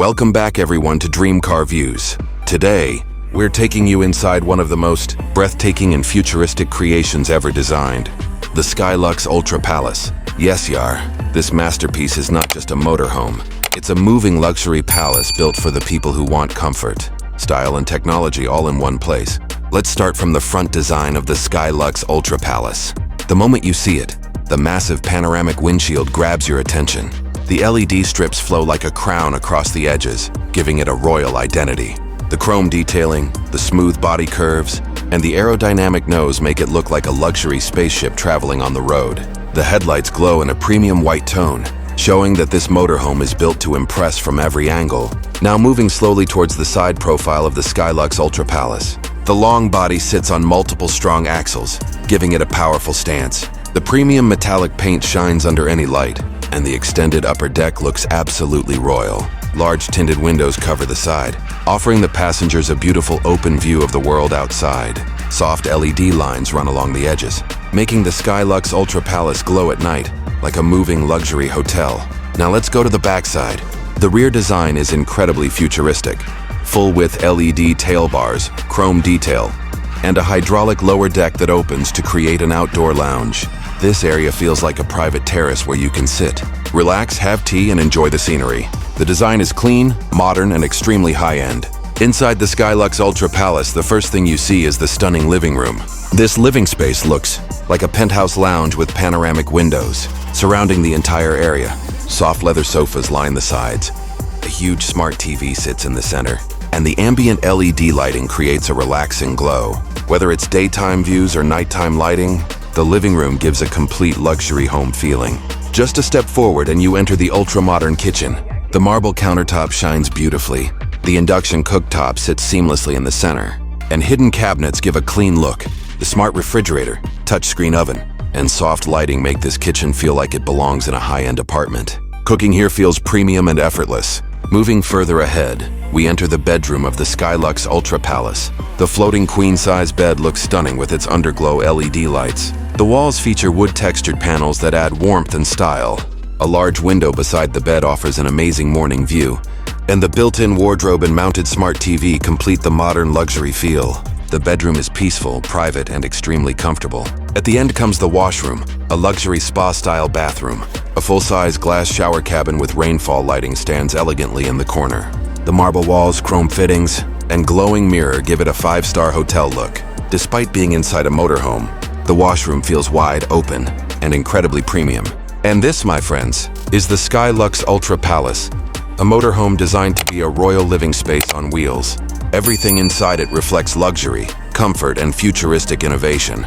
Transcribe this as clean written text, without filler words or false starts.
Welcome back everyone to Dream Car Views. Today, we're taking you inside one of the most breathtaking and futuristic creations ever designed, the SkyLux Ultra Palace. Yes, Yar, this masterpiece is not just a motorhome. It's a moving luxury palace built for the people who want comfort, style and technology all in one place. Let's start from the front design of the SkyLux Ultra Palace. The moment you see it, the massive panoramic windshield grabs your attention. The LED strips flow like a crown across the edges, giving it a royal identity. The chrome detailing, the smooth body curves, and the aerodynamic nose make it look like a luxury spaceship traveling on the road. The headlights glow in a premium white tone, showing that this motorhome is built to impress from every angle. Now moving slowly towards the side profile of the SkyLux Ultra Palace. The long body sits on multiple strong axles, giving it a powerful stance. The premium metallic paint shines under any light, and the extended upper deck looks absolutely royal. Large tinted windows cover the side, offering the passengers a beautiful open view of the world outside. Soft LED lines run along the edges, making the SkyLux Ultra Palace glow at night like a moving luxury hotel. Now let's go to the backside. The rear design is incredibly futuristic. Full-width LED tail bars, chrome detail, and a hydraulic lower deck that opens to create an outdoor lounge. This area feels like a private terrace where you can sit, relax, have tea, and enjoy the scenery. The design is clean, modern, and extremely high-end. Inside the SkyLux Ultra Palace, the first thing you see is the stunning living room. This living space looks like a penthouse lounge with panoramic windows surrounding the entire area. Soft leather sofas line the sides. A huge smart TV sits in the center, and the ambient LED lighting creates a relaxing glow. Whether it's daytime views or nighttime lighting, the living room gives a complete luxury home feeling. Just a step forward and you enter the ultra-modern kitchen. The marble countertop shines beautifully. The induction cooktop sits seamlessly in the center, and hidden cabinets give a clean look. The smart refrigerator, touchscreen oven, and soft lighting make this kitchen feel like it belongs in a high-end apartment. Cooking here feels premium and effortless. Moving further ahead, we enter the bedroom of the SkyLux Ultra Palace. The floating queen-size bed looks stunning with its underglow LED lights. The walls feature wood-textured panels that add warmth and style. A large window beside the bed offers an amazing morning view, and the built-in wardrobe and mounted smart TV complete the modern luxury feel. The bedroom is peaceful, private, and extremely comfortable. At the end comes the washroom, a luxury spa-style bathroom. A full-size glass shower cabin with rainfall lighting stands elegantly in the corner. The marble walls, chrome fittings, and glowing mirror give it a 5-star hotel look. Despite being inside a motorhome, the washroom feels wide open and incredibly premium. And this, my friends, is the SkyLux Ultra Palace, a motorhome designed to be a royal living space on wheels. Everything inside it reflects luxury, comfort, and futuristic innovation.